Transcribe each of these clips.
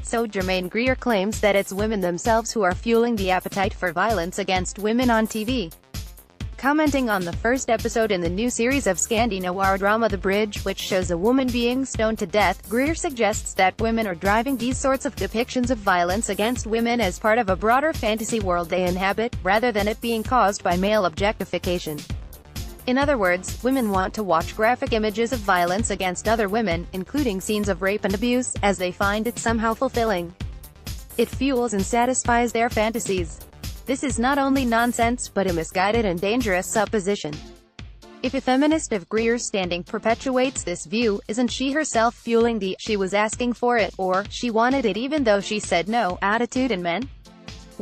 So Germaine Greer claims that it's women themselves who are fueling the appetite for violence against women on TV. Commenting on the first episode in the new series of Scandi-noir drama The Bridge, which shows a woman being stoned to death, Greer suggests that women are driving these sorts of depictions of violence against women as part of a broader fantasy world they inhabit, rather than it being caused by male objectification. In other words, women want to watch graphic images of violence against other women, including scenes of rape and abuse, as they find it somehow fulfilling. It fuels and satisfies their fantasies. This is not only nonsense, but a misguided and dangerous supposition. If a feminist of Greer's standing perpetuates this view, isn't she herself fueling the "she was asking for it," or "she wanted it even though she said no" attitude in men?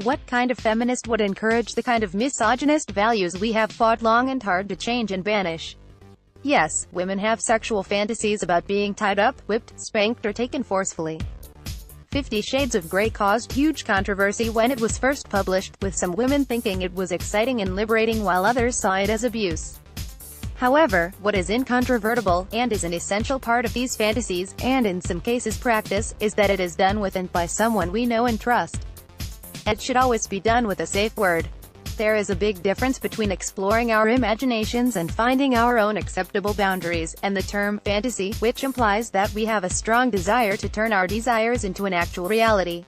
What kind of feminist would encourage the kind of misogynist values we have fought long and hard to change and banish? Yes, women have sexual fantasies about being tied up, whipped, spanked, or taken forcefully. 50 Shades of Grey caused huge controversy when it was first published, with some women thinking it was exciting and liberating while others saw it as abuse. However, what is incontrovertible, and is an essential part of these fantasies, and in some cases practice, is that it is done with and by someone we know and trust. It should always be done with a safe word. There is a big difference between exploring our imaginations and finding our own acceptable boundaries, and the term fantasy, which implies that we have a strong desire to turn our desires into an actual reality.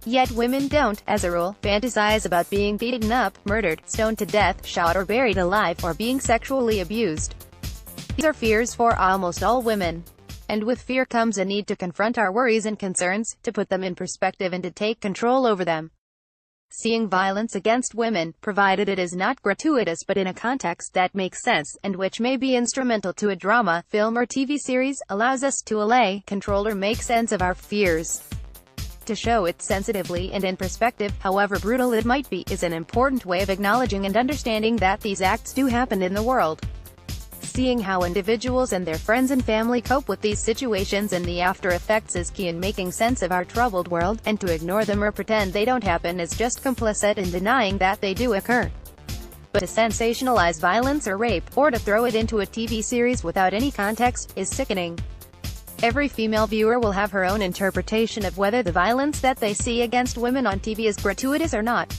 Yet women don't, as a rule, fantasize about being beaten up, murdered, stoned to death, shot or buried alive, or being sexually abused. These are fears for almost all women. And with fear comes a need to confront our worries and concerns, to put them in perspective and to take control over them. Seeing violence against women, provided it is not gratuitous but in a context that makes sense, and which may be instrumental to a drama, film or TV series, allows us to allay, control or make sense of our fears. To show it sensitively and in perspective, however brutal it might be, is an important way of acknowledging and understanding that these acts do happen in the world. Seeing how individuals and their friends and family cope with these situations and the after effects is key in making sense of our troubled world, and to ignore them or pretend they don't happen is just complicit in denying that they do occur. But to sensationalize violence or rape, or to throw it into a TV series without any context, is sickening. Every female viewer will have her own interpretation of whether the violence that they see against women on TV is gratuitous or not.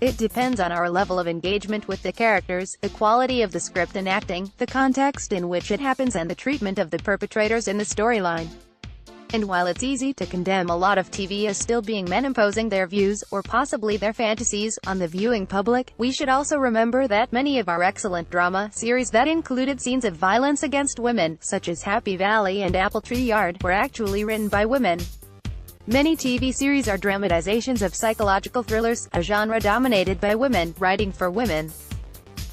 It depends on our level of engagement with the characters, the quality of the script and acting, the context in which it happens and the treatment of the perpetrators in the storyline. And while it's easy to condemn a lot of TV as still being men imposing their views, or possibly their fantasies, on the viewing public, we should also remember that many of our excellent drama series that included scenes of violence against women, such as Happy Valley and Apple Tree Yard, were actually written by women. Many TV series are dramatizations of psychological thrillers, a genre dominated by women, writing for women.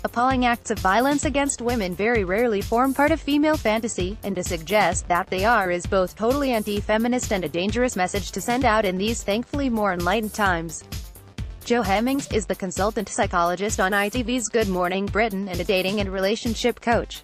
Appalling acts of violence against women very rarely form part of female fantasy, and to suggest that they are is both totally anti-feminist and a dangerous message to send out in these thankfully more enlightened times. Jo Hemmings is the consultant psychologist on ITV's Good Morning Britain and a dating and relationship coach.